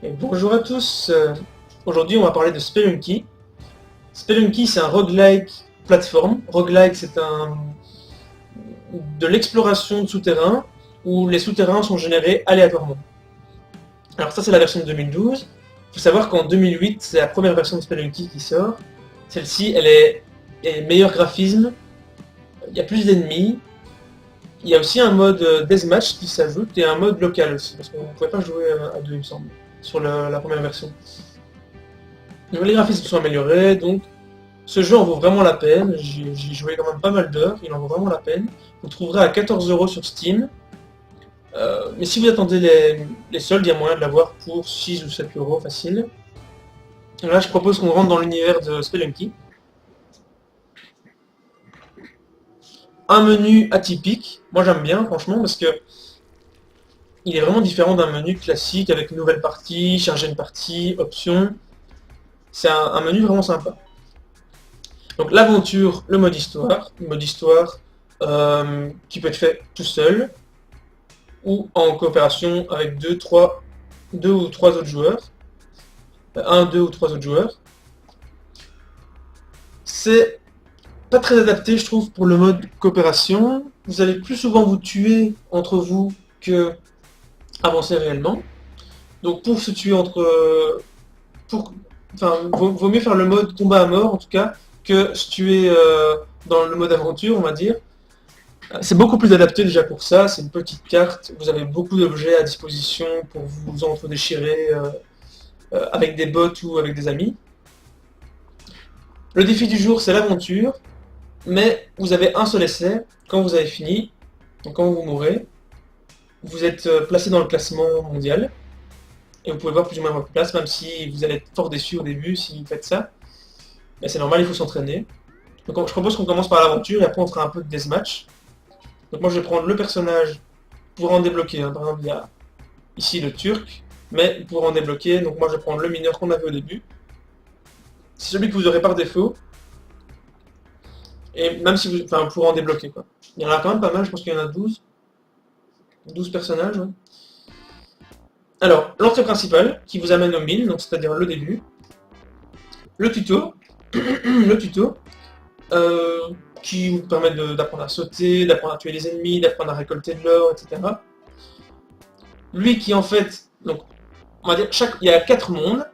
Et bonjour à tous, aujourd'hui on va parler de Spelunky. Spelunky c'est un roguelike plateforme. Roguelike c'est de l'exploration de souterrains où les souterrains sont générés aléatoirement. Alors ça c'est la version de 2012. Il faut savoir qu'en 2008 c'est la première version de Spelunky qui sort. Celle-ci elle est meilleur graphisme, il y a plus d'ennemis. Il y a aussi un mode deathmatch qui s'ajoute et un mode local aussi, parce qu'on ne pouvait pas jouer à deux il me semble, sur la première version. Donc, les graphismes sont améliorés, donc ce jeu en vaut vraiment la peine. J'y joué quand même pas mal d'heures, il en vaut vraiment la peine. Vous le trouverez à 14 € sur Steam. Mais si vous attendez les soldes, il y a moyen de l'avoir pour 6 ou 7 € facile. Et là, je propose qu'on rentre dans l'univers de Spelunky. Un menu atypique, moi j'aime bien franchement parce que il est vraiment différent d'un menu classique avec nouvelle partie, charger une partie, options. C'est un menu vraiment sympa. Donc l'aventure, le mode histoire qui peut être fait tout seul ou en coopération avec deux ou trois autres joueurs. Un, deux ou trois autres joueurs. C'est pas très adapté je trouve pour le mode coopération. Vous allez plus souvent vous tuer entre vous que avancer réellement. Donc pour se tuer vaut mieux faire le mode combat à mort en tout cas que se tuer dans le mode aventure, on va dire. C'est beaucoup plus adapté déjà pour ça, c'est une petite carte, vous avez beaucoup d'objets à disposition pour vous entre-déchirer avec des bots ou avec des amis. Le défi du jour c'est l'aventure, mais vous avez un seul essai, quand vous avez fini, donc quand vous mourrez, vous êtes placé dans le classement mondial, et vous pouvez voir plus ou moins votre place, même si vous allez être fort déçu au début si vous faites ça. Mais c'est normal, il faut s'entraîner. Donc je propose qu'on commence par l'aventure et après on fera un peu de deathmatch. Donc moi je vais prendre le personnage pour en débloquer. Par exemple il y a ici le turc, mais pour en débloquer, donc moi je vais prendre le mineur qu'on avait au début. C'est celui que vous aurez par défaut. Et même si vous. Enfin pour en débloquer quoi. Il y en a quand même pas mal, je pense qu'il y en a 12. 12 personnages. Ouais. Alors, l'entrée principale qui vous amène aux mines, donc c'est-à-dire le début. Le tuto. Le tuto. Qui vous permet d'apprendre à sauter, d'apprendre à tuer les ennemis, d'apprendre à récolter de l'or, etc. Lui qui en fait, donc on va dire, il y a 4 mondes,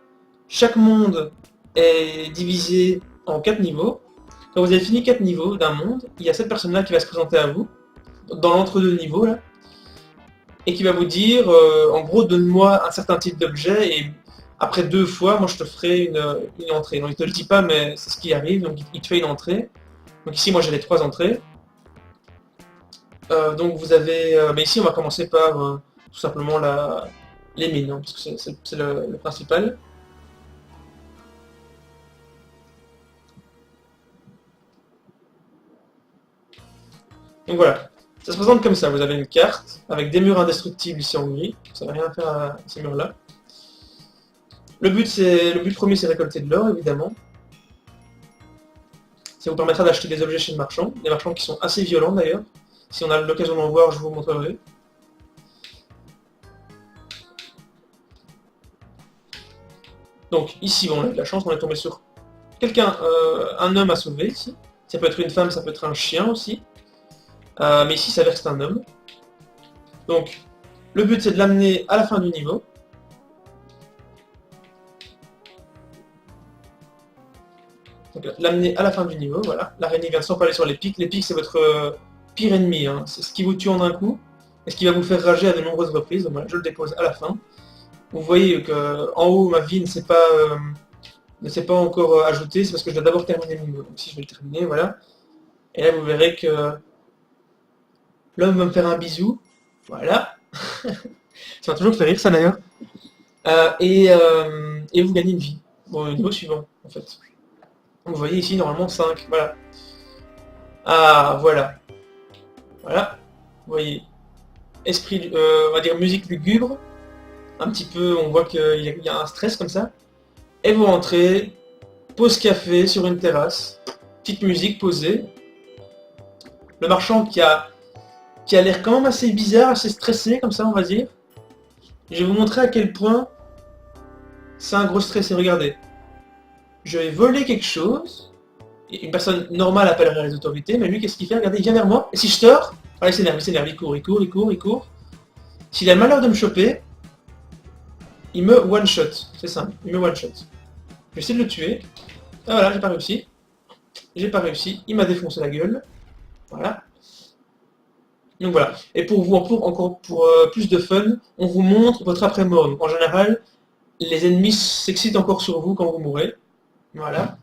chaque monde est divisé en 4 niveaux. Quand vous avez fini 4 niveaux d'un monde, il y a cette personne-là qui va se présenter à vous, dans l'entre-deux niveaux là, et qui va vous dire, en gros, donne-moi un certain type d'objet, et après 2 fois, moi je te ferai une entrée. Donc il te le dit pas, mais c'est ce qui arrive, donc il te fait une entrée. Donc ici, moi j'ai les 3 entrées. Donc vous avez... mais ici, on va commencer par tout simplement les mines, hein, parce que c'est le principal. Donc voilà, ça se présente comme ça. Vous avez une carte avec des murs indestructibles ici en gris. Ça n'a rien à faire à ces murs-là. Le but premier, c'est récolter de l'or, évidemment. Ça vous permettra d'acheter des objets chez le marchand. Des marchands qui sont assez violents d'ailleurs. Si on a l'occasion d'en voir, je vous montrerai. Donc ici, bon, on a de la chance, on est tombé sur quelqu'un, un homme à sauver ici. Ça peut être une femme, ça peut être un chien aussi. Mais ici, ça verse un homme. Donc, le but c'est de l'amener à la fin du niveau. Donc, l'amener à la fin du niveau, voilà. L'araignée vient s'empaler sur les pics. Les pics, c'est votre pire ennemi. Hein. C'est ce qui vous tue en un coup. Et ce qui va vous faire rager à de nombreuses reprises. Donc voilà, je le dépose à la fin. Vous voyez que en haut, ma vie ne s'est pas encore ajoutée. C'est parce que je dois d'abord terminer le niveau. Donc si je vais le terminer, voilà. Et là, vous verrez que l'homme va me faire un bisou. Voilà. Ça m'a toujours fait rire, ça d'ailleurs. Et vous gagnez une vie. Bon, au niveau suivant, en fait. Vous voyez ici, normalement 5. Voilà. Ah, voilà. Voilà. Vous voyez. Esprit, on va dire musique lugubre. Un petit peu, on voit qu'il y a un stress comme ça. Et vous rentrez. Pause café sur une terrasse. Petite musique posée. Le marchand qui a l'air quand même assez bizarre, assez stressé, comme ça, on va dire. Je vais vous montrer à quel point c'est un gros stress. Et regardez, je vais voler quelque chose. Et une personne normale appellerait les autorités, mais lui, qu'est-ce qu'il fait? Regardez, il vient vers moi. Et si je sors, ah, il s'énerve, il court, il court, il court, il court. S'il a le malheur de me choper, il me one-shot. C'est simple, il me one-shot. Je vais essayer de le tuer. Ah voilà, j'ai pas réussi. J'ai pas réussi. Il m'a défoncé la gueule. Voilà. Donc voilà. Et pour vous, encore pour plus de fun, on vous montre votre après-mort. Donc en général, les ennemis s'excitent encore sur vous quand vous mourrez. Voilà.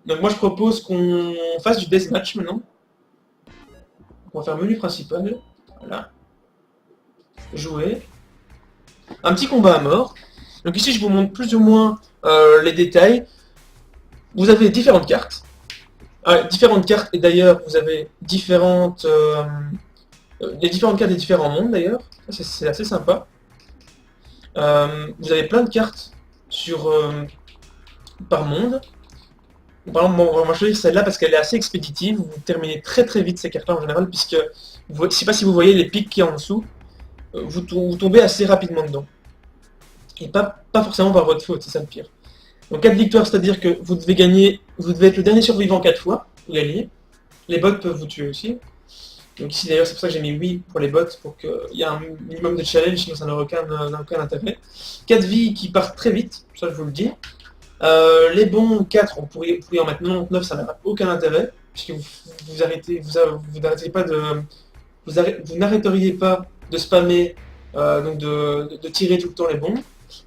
Donc moi je propose qu'on fasse du deathmatch maintenant. On va faire menu principal. Voilà. Jouer. Un petit combat à mort. Donc ici je vous montre plus ou moins les détails. Vous avez différentes cartes. Différentes cartes, et d'ailleurs vous avez différentes... les différentes cartes des différents mondes d'ailleurs. C'est assez sympa. Vous avez plein de cartes sur, par monde. Par exemple, on va choisir celle-là parce qu'elle est assez expéditive. Vous terminez très très vite ces cartes-là en général, puisque je ne sais pas si vous voyez les pics qui est en dessous. Vous tombez assez rapidement dedans. Et pas forcément par votre faute, c'est ça le pire. Donc 4 victoires, c'est-à-dire que vous devez gagner, vous devez être le dernier survivant 4 fois, pour gagner. Les bots peuvent vous tuer aussi. Donc ici d'ailleurs c'est pour ça que j'ai mis oui pour les bots, pour qu'il y ait un minimum de challenge, sinon ça n'a aucun intérêt. 4 vies qui partent très vite, ça je vous le dis. Les bons 4, vous pourriez en mettre 99, ça n'a aucun intérêt, puisque vous n'arrêteriez pas de spammer, donc de tirer tout le temps les bons.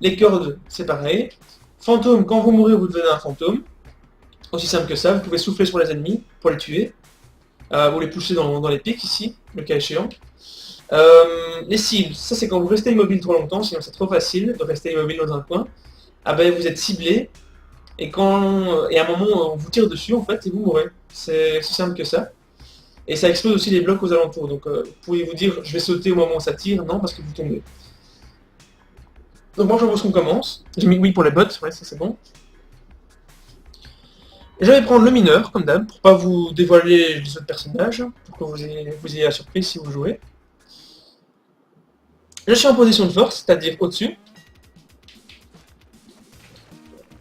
Les cordes, c'est pareil. Fantôme, quand vous mourrez, vous devenez un fantôme. Aussi simple que ça, vous pouvez souffler sur les ennemis pour les tuer. Vous les poussez dans les pics ici, le cas échéant. Les cibles, ça c'est quand vous restez immobile trop longtemps, sinon c'est trop facile de rester immobile dans un coin. Ah ben vous êtes ciblé, et à un moment on vous tire dessus en fait, et vous mourrez. C'est aussi simple que ça. Et ça explose aussi les blocs aux alentours, donc vous pouvez vous dire je vais sauter au moment où ça tire, non parce que vous tombez. Donc moi je propose qu'on commence. J'ai mis oui pour les bots, ouais ça c'est bon. Je vais prendre le mineur, comme d'hab, pour pas vous dévoiler les autres personnages, pour que vous ayez la surprise si vous jouez. Je suis en position de force, c'est-à-dire au-dessus.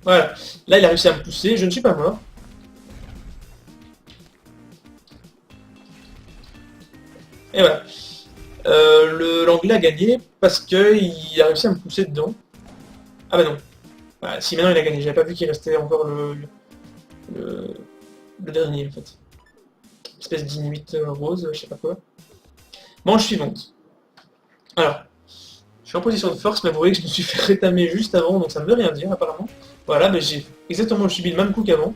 Voilà. Là, il a réussi à me pousser, je ne suis pas mort. Et voilà. L'anglais a gagné parce qu'il a réussi à me pousser dedans. Ah bah non. Voilà, si maintenant il a gagné, j'avais pas vu qu'il restait encore le dernier en fait. Espèce d'inuit rose, je sais pas quoi. Manche suivante. Alors, je suis en position de force, mais vous voyez que je me suis fait rétamer juste avant, donc ça ne veut rien dire apparemment. Voilà, mais j'ai exactement subi le même coup qu'avant.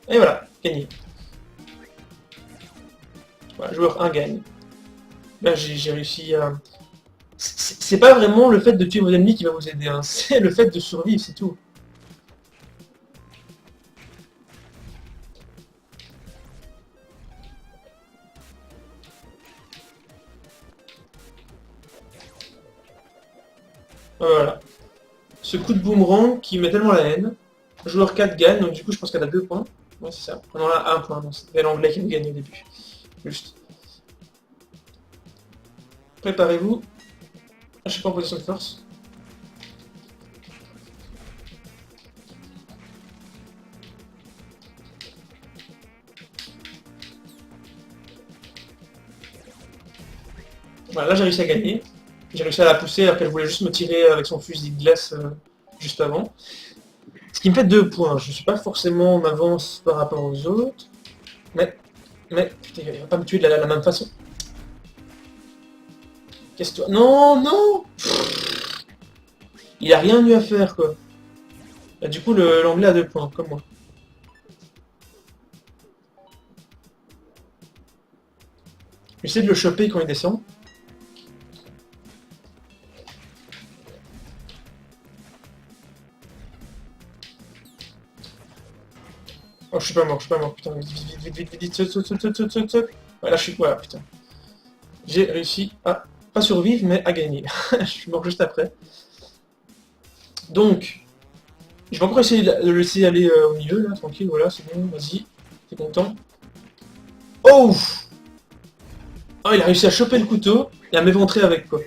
Et voilà, gagné. Voilà, joueur 1 gagne. Là j'ai réussi à... C'est pas vraiment le fait de tuer vos ennemis qui va vous aider, hein. C'est le fait de survivre, c'est tout. Voilà. Ce coup de boomerang qui met tellement la haine. Joueur 4 gagne, donc du coup je pense qu'elle a 2 points. Ouais c'est ça. On en a 1 point, donc c'était l'anglais qui nous gagne au début. Juste. Préparez-vous. Je suis pas en position de force. Voilà, là j'ai réussi à gagner. J'ai réussi à la pousser alors qu'elle voulait juste me tirer avec son fusil de glace juste avant. Ce qui me fait 2 points. Je suis pas forcément en avance par rapport aux autres. Mais putain, il va pas me tuer de la même façon. Casse-toi. Non, non. Il a rien eu à faire, quoi. Bah, du coup, l'anglais a 2 points, comme moi. J'essaie de le choper quand il descend. Oh, je suis pas mort, putain, vite, saute. Voilà, je suis... Voilà, putain. J'ai réussi à, pas survivre, mais à gagner. Je suis mort juste après. Donc, je vais encore essayer de le laisser aller au milieu, là, tranquille, voilà, c'est bon, vas-y. T'es content? Oh! Oh, il a réussi à choper le couteau et à m'éventrer avec, quoi.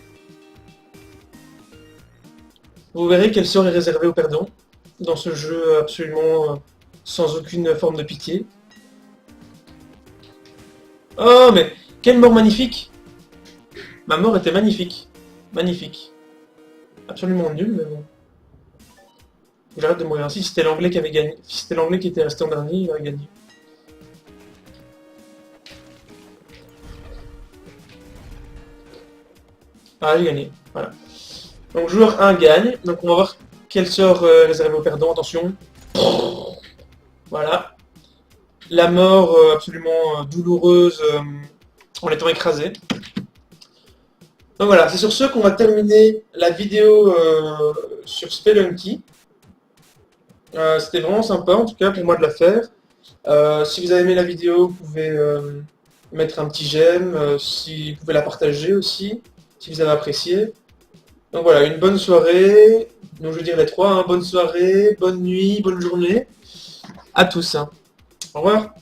Vous verrez quel sort est réservé aux perdants dans ce jeu absolument sans aucune forme de pitié. Oh, mais quelle mort magnifique! Ma mort était magnifique. Magnifique. Absolument nul, mais bon. J'arrête de mourir ainsi. Si c'était l'anglais qui avait gagné, si c'était l'anglais qui était resté en dernier, il aurait gagné. Ah, j'ai gagné. Voilà. Donc joueur 1 gagne. Donc on va voir quel sort réservé aux perdants. Attention. Voilà. La mort absolument douloureuse en étant écrasé. Donc voilà, c'est sur ce qu'on va terminer la vidéo sur Spelunky. C'était vraiment sympa en tout cas pour moi de la faire. Si vous avez aimé la vidéo, vous pouvez mettre un petit j'aime, si vous pouvez la partager aussi, si vous avez apprécié. Donc voilà, une bonne soirée, donc je veux dire les trois, hein, bonne soirée, bonne nuit, bonne journée, à tous. Hein. Au revoir.